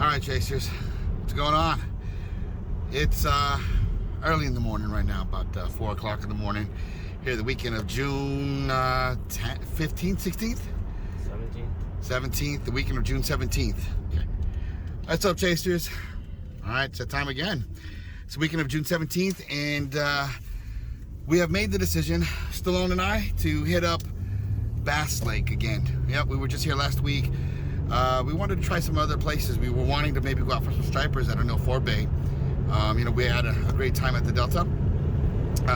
All right, chasers, what's going on? It's early in the morning right now, about 4 o'clock in the morning. Here the weekend of June 15th, 16th? 17th, the weekend of June 17th. Okay. What's up, chasers? All right, it's that time again. It's the weekend of June 17th, and we have made the decision, Stallone and I, to hit up Bass Lake again. Yep, we were just here last week. We wanted to try some other places. We were wanting to maybe go out for some stripers at O'Neill Ford Bay. We had a great time at the Delta.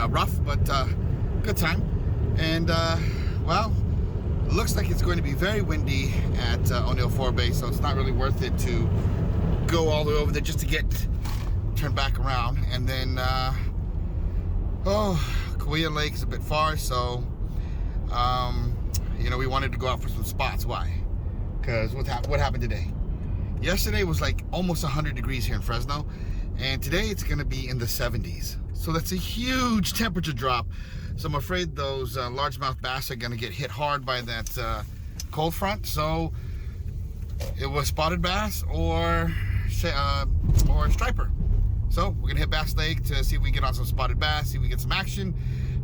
Rough, but good time. And, well, it looks like it's going to be very windy at O'Neill Ford Bay, so it's not really worth it to go all the way over there just to turn back around. And then, Cahuilla Lake is a bit far, so, we wanted to go out for some spots. Why? Because what happened today? Yesterday was like almost 100 degrees here in Fresno, and today it's going to be in the 70s. So that's a huge temperature drop. So I'm afraid those largemouth bass are going to get hit hard by that cold front. So it was spotted bass or striper. So we're going to hit Bass Lake to see if we can get on some spotted bass, see if we get some action,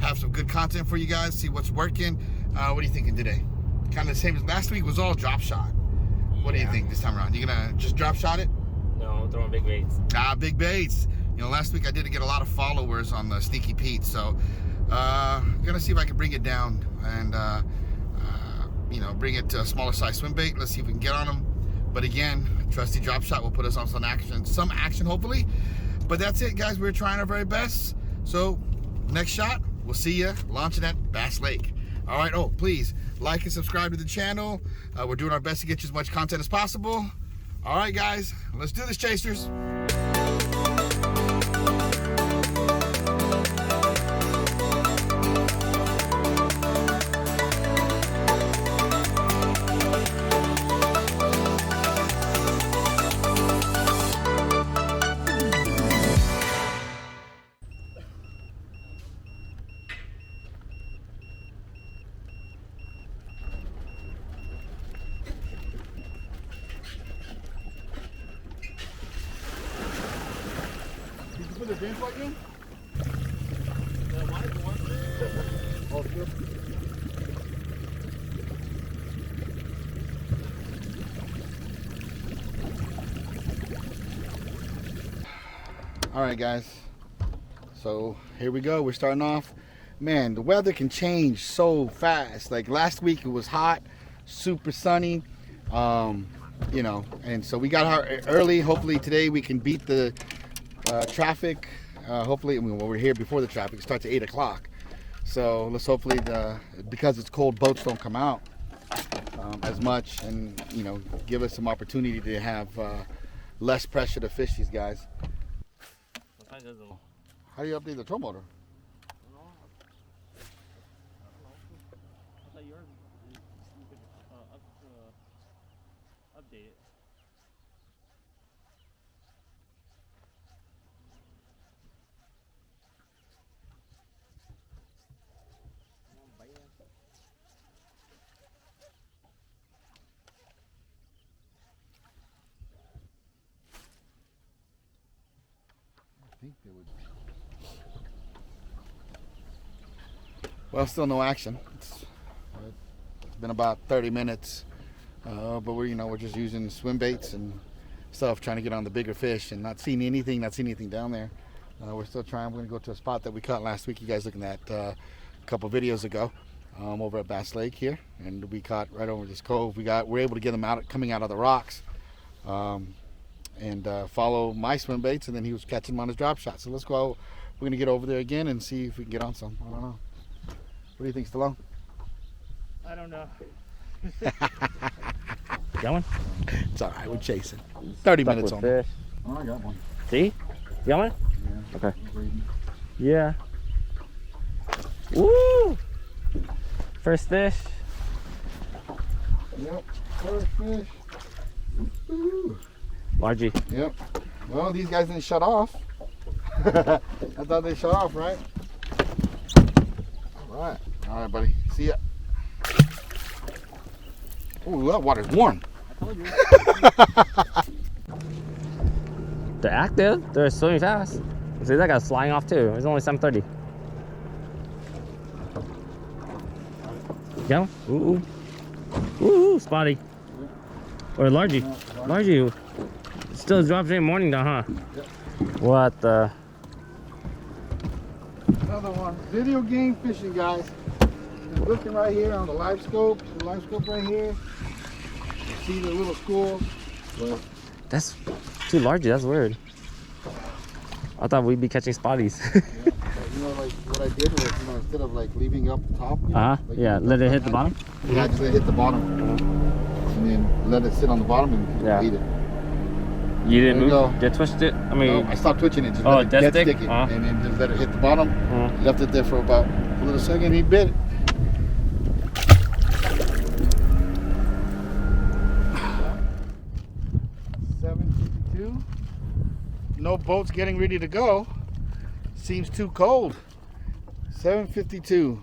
have some good content for you guys, see what's working. What are you thinking today? Kind of the same as last week, was all drop shot. What do you think this time around? You gonna just drop shot it? No, I'm throwing big baits. Big baits. Last week I did get a lot of followers on the Sneaky Pete, so gonna see if I can bring it down and bring it to a smaller size swim bait. Let's see if we can get on them. But again, trusty drop shot will put us on some action hopefully. But that's it, guys. We're trying our very best. So next shot, we'll see you launching at Bass Lake. All right. Oh, please like and subscribe to the channel. We're doing our best to get you as much content as possible. All right, guys, let's do this, chasers. Put the drain plug in? Oh, good. All right, guys. So here we go. We're starting off. Man, the weather can change so fast. Like last week, it was hot, super sunny. And so we got out early. Hopefully today we can beat the traffic. Hopefully, we're here before the traffic. It starts at 8 o'clock. So let's hopefully, because it's cold, boats don't come out as much, and give us some opportunity to have less pressure to fish these guys. How do you update the tow motor? I thought yours you could update it. I think they would. Well, still no action. It's been about 30 minutes, but we're just using swim baits and stuff, trying to get on the bigger fish, and not seeing anything down there. We're still trying. We're gonna go to a spot that we caught last week. You guys looking at a couple videos ago, over at Bass Lake here, and we caught right over this cove. We're able to get them coming out of the rocks. And follow my swim baits, and then he was catching them on his drop shot. So let's go out. We're gonna get over there again and see if we can get on some. I don't know. What do you think, Stallone? I don't know. Got one? It's all right. We're chasing. 30 minutes on. Fish. Oh, I got one. See? You got one? Yeah. Okay. Yeah. Woo! First fish. Yep. First fish. Woo-hoo. Margie. Yep. Well, these guys didn't shut off. I thought they shut off, right? All right. All right, buddy. See ya. Ooh, that water's warm. I told you. They're active. They're swimming fast. See, that guy's flying off too. It's only 7:30. Yeah. Ooh. Ooh, spotty. Or largy. Largy. Still drops in the morning though, huh? Yep. What the? Another one. Video game fishing, guys. Just looking right here on the live scope. The live scope right here. You see the little school. But That's too largy. That's weird. I thought we'd be catching spotties. yeah, but you know, like what I did was, you know, instead of like leaving up the top, you know, like Yeah, let it hit the bottom. Yeah, just let it hit the bottom, and then let it sit on the bottom and Yeah. eat it. You didn't There you move? go. Did twist it? I mean, No, I stopped twitching it. Just Oh, let it dead dead stick? stick it, Uh-huh. and then just let it hit the bottom. Mhm. Left it there for about a little second. He bit it. $7.52. No boats getting ready to go. Seems too cold. 7:52.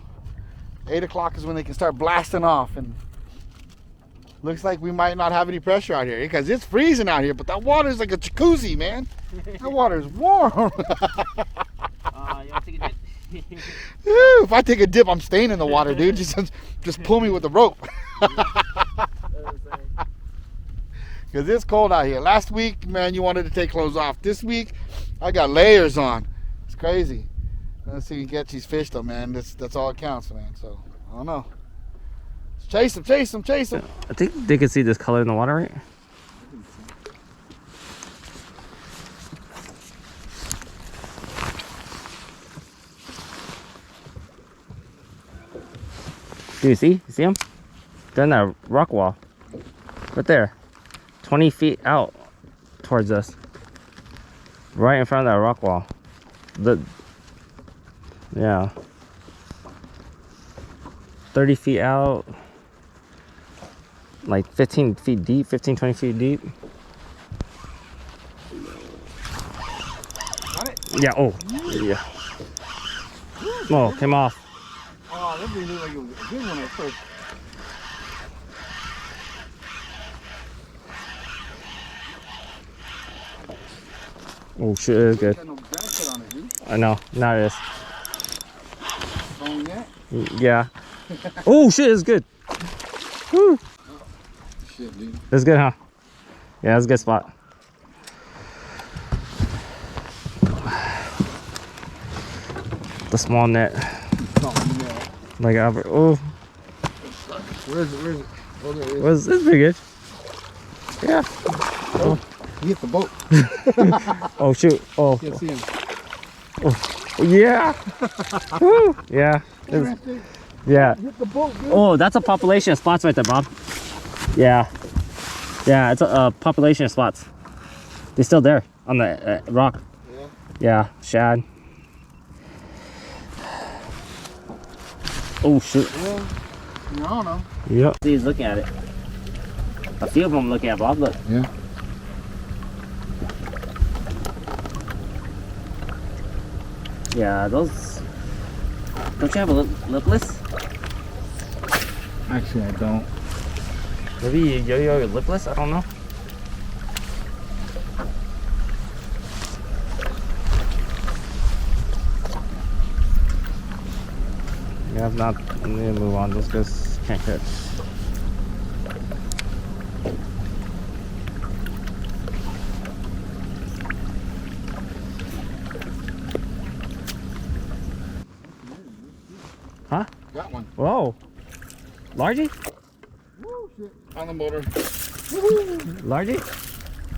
8 o'clock is when they can start blasting off, and looks like we might not have any pressure out here because it's freezing out here. But that water is like a jacuzzi, man. That water is warm. you want to take a dip? Ooh, if I take a dip, I'm staying in the water, dude. Just pull me with the rope. Because it's cold out here. Last week, man, you wanted to take clothes off. This week, I got layers on. It's crazy. Let's see if we can catch these fish, though, man. That's all it counts, man. So, I don't know. Chase them, chase them, chase them. I think they can see this color in the water, right? Do you see? You see them? They're in that rock wall. Right there. 20 feet out towards us. Right in front of that rock wall. Yeah. 30 feet out. Like 15 feet deep, 15, 20 feet deep. Got it? Yeah, oh. Yeah. Oh, came off. Oh, that didn't look like it was a good one at first. Oh shit, it is good. Got no bracket on it, dude. I know, now it is. Only that? Yeah. Oh shit, it's good. Woo. Shit, dude. It's good, huh? Yeah, it's a good spot. The small net. No, yeah. Like Albert. Oh, Where is it? Where is it? Oh, there it is. was it's pretty good. Yeah. He hit the boat. Oh shoot. Oh. Can't see him. Yeah. Woo. Yeah. It's- yeah. Hit the boat, dude. Oh, that's a population of spots right there, Bob. Yeah. Yeah, it's a population of spots. They're still there on the rock. Yeah. Yeah, shad. Oh shoot. Yeah. I don't know. Yep. He's looking at it. A few of them looking at Bob. Look. Yeah. Yeah, those. Don't you have a lipless? Actually, I don't. Maybe you yo-yo lipless? I don't know. Yeah, if not, we need to move on. Those guys can't catch. Huh? Got one. Whoa. Largy? Woo, shit. On the motor. Largy?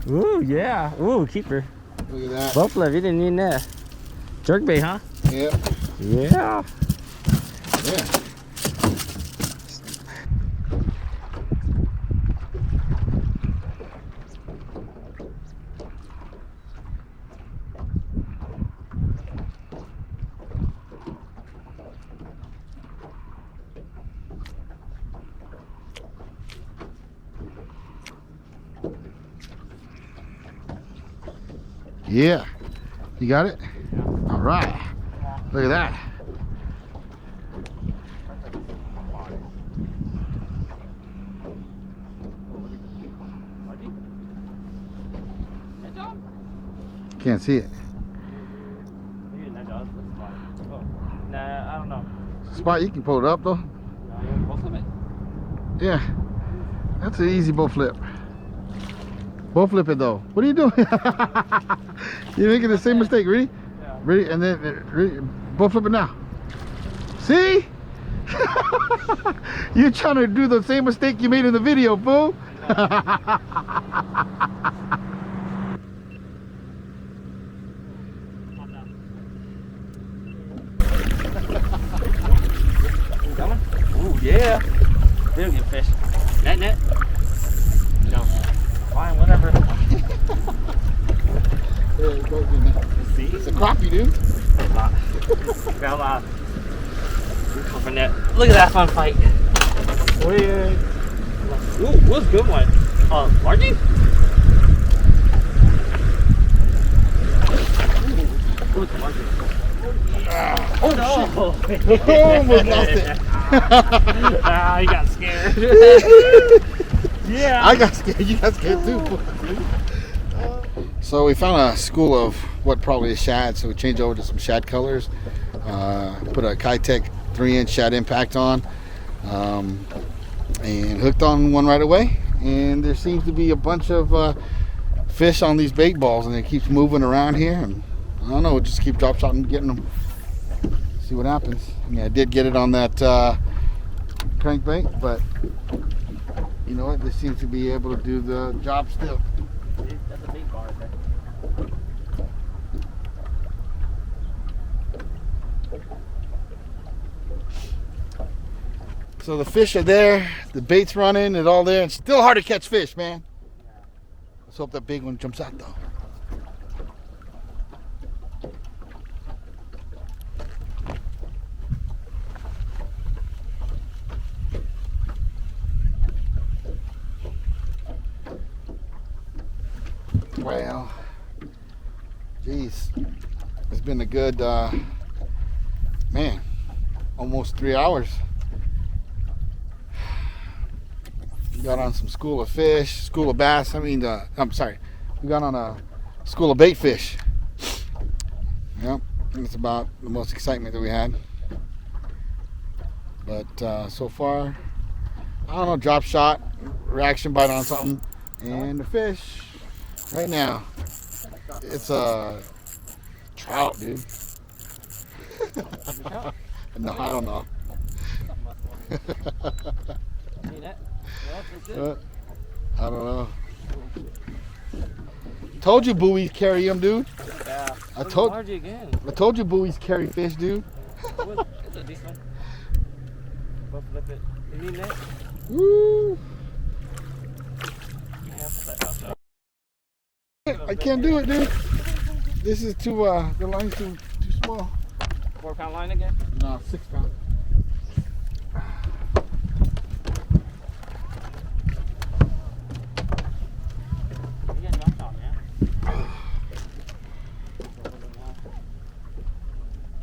Ooh, yeah. Ooh, keeper. Look at that. Both left, you didn't need that. Jerkbait, huh? Yeah. Yeah. Yeah. Yeah. You got it? Yeah. All right. Look at that. Can't see it. Maybe in that spot. Oh, nah, I don't know. Spot, you can pull it up though. Both of it? Yeah. That's an easy bow flip. Bow flip it though. What are you doing? You're making the same mistake. Ready? Yeah. Ready? And then bow flip it now. See? You're trying to do the same mistake you made in the video, fool. Coming? Ooh, yeah. They'll get fish. Net. No. Fine, whatever. See? It's a crappie, dude. Got a lot. Over net. Look at that fun fight. Weird. Ooh, what's a good one? Largie? Ooh, it's a largie. Oh no! Almost lost it. You got scared. Yeah. I got scared. You got scared too. So we found a school of what probably is shad. So we changed over to some shad colors. Put a Kitech 3-inch shad impact on, and hooked on one right away. And there seems to be a bunch of fish on these bait balls, and it keeps moving around here. And I don't know. We'll just keep drop shotting and getting them. See what happens. I mean, I did get it on that crankbait, but you know what? They seem to be able to do the job still. That's a big bar right there. So the fish are there, the bait's running, it's all there. It's still hard to catch fish, man. Let's hope that big one jumps out though. Well, geez, it's been a good, man, almost 3 hours. We got on some school of fish, school of bass. I'm sorry, we got on a school of bait fish. Yep, it's about the most excitement that we had. But so far, I don't know, drop shot, reaction bite on something, and the fish. Right now, it's a trout, dude. No, I don't know. I don't know. Told you buoys carry them, dude. Yeah. I told you buoys carry fish, dude. It's a decent one. Both flip it. You need that? Woo! Yeah, put that up. I can't do it, dude. This is too, the line's too small. 4-pound line again? No, 6 pound. You got dropped off, man.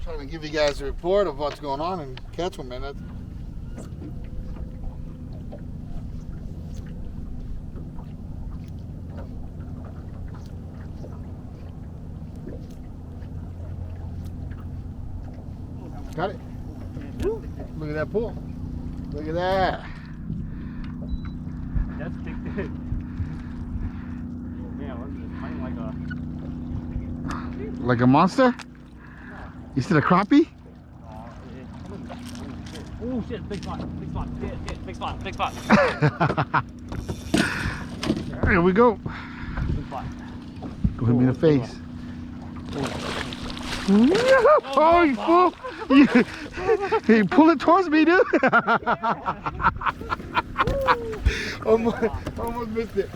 Trying to give you guys a report of what's going on and catch one, man. Got it. Look at that pool. Look at that. That's big fish. Oh man, what's this? Fighting Like a monster? You said a crappie? Oh shit, big spot, big spot, big spot, big spot. Here we go. Big spot. Go hit me in the face. Oh, you fool! Hey, pull it towards me, dude. almost missed it.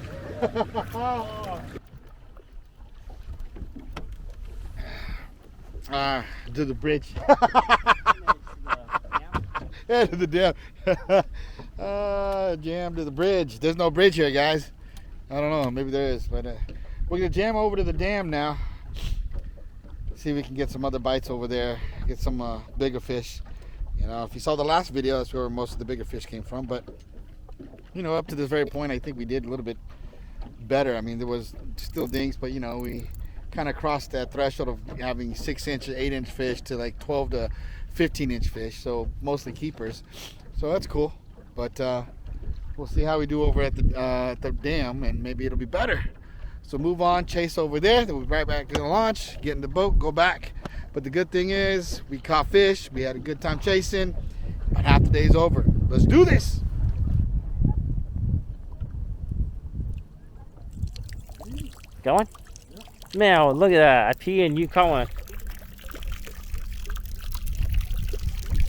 To the bridge. Yeah, to the dam. Jam to the bridge. There's no bridge here, guys. I don't know. Maybe there is, but we're gonna jam over to the dam now. See if we can get some other bites over there. Get some bigger fish. You know, if you saw the last video, that's where most of the bigger fish came from. But you know, up to this very point, I think we did a little bit better. I mean, there was still dinks, but you know, we kind of crossed that threshold of having 6-inch or 8-inch fish to like 12 to 15-inch fish. So mostly keepers. So that's cool. But we'll see how we do over at the dam, and maybe it'll be better. So move on, chase over there, then we'll be right back to the launch, get in the boat, go back. But the good thing is we caught fish, we had a good time chasing, about half the day's over. Let's do this. Going? Man, look at that. I pee and you caught one.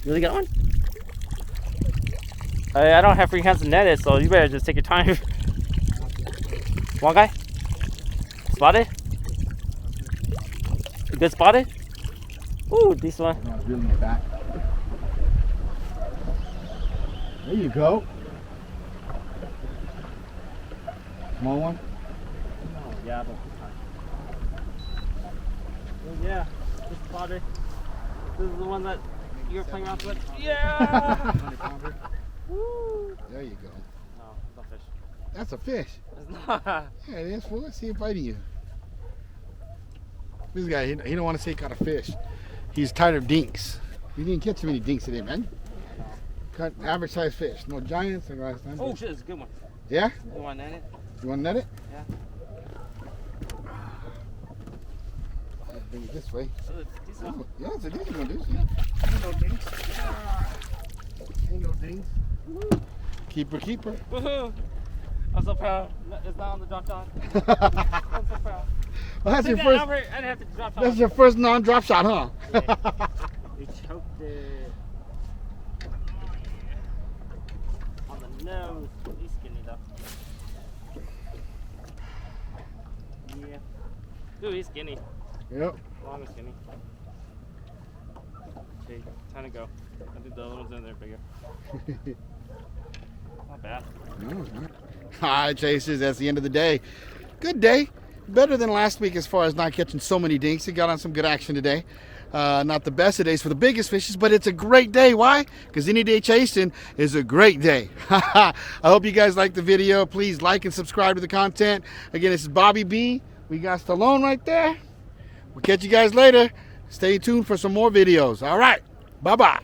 Really got one? I don't have free hands to net it, so you better just take your time. One guy? Spotted? Good spotted? Ooh, this one. I was reeling it back. There you go. Small one? Oh, yeah, but oh, yeah, good spotted. This is the one that you were playing around with. Yeah! Woo! There you go. No, it's not fish. That's a fish. It's not. Yeah, it is, fool. Let's see it biting you. This guy, he don't want to say he caught a fish. He's tired of dinks. You didn't catch too many dinks today, man. Caught average size fish. No giants like last time. Oh shit, it's a good one. Yeah? You want to net it? You want to net it? Yeah. Let's bring it this way. Oh, it's decent. Oh, yeah, it's a decent one, dude. Ain't no dinks. Ain't no dinks. Keeper, keeper. Woohoo! I'm so proud. It's not on the drop shot. I'm so proud. Well, that's your Take that first. over, I didn't have to drop shot. That's your first non-drop shot, huh? You choked it on the nose. He's skinny though. Yeah. Dude, he's skinny. Yep. Long and skinny. Okay, time to go. I think the other ones in there bigger. Not bad. No, it's not. All right, chasers, that's the end of the day. Good day. Better than last week as far as not catching so many dinks. It got on some good action today. Not the best of days for the biggest fishes, but it's a great day. Why? Because any day chasing is a great day. I hope you guys like the video. Please like and subscribe to the content. Again, this is Bobby B. We got Stallone right there. We'll catch you guys later. Stay tuned for some more videos. All right. Bye-bye.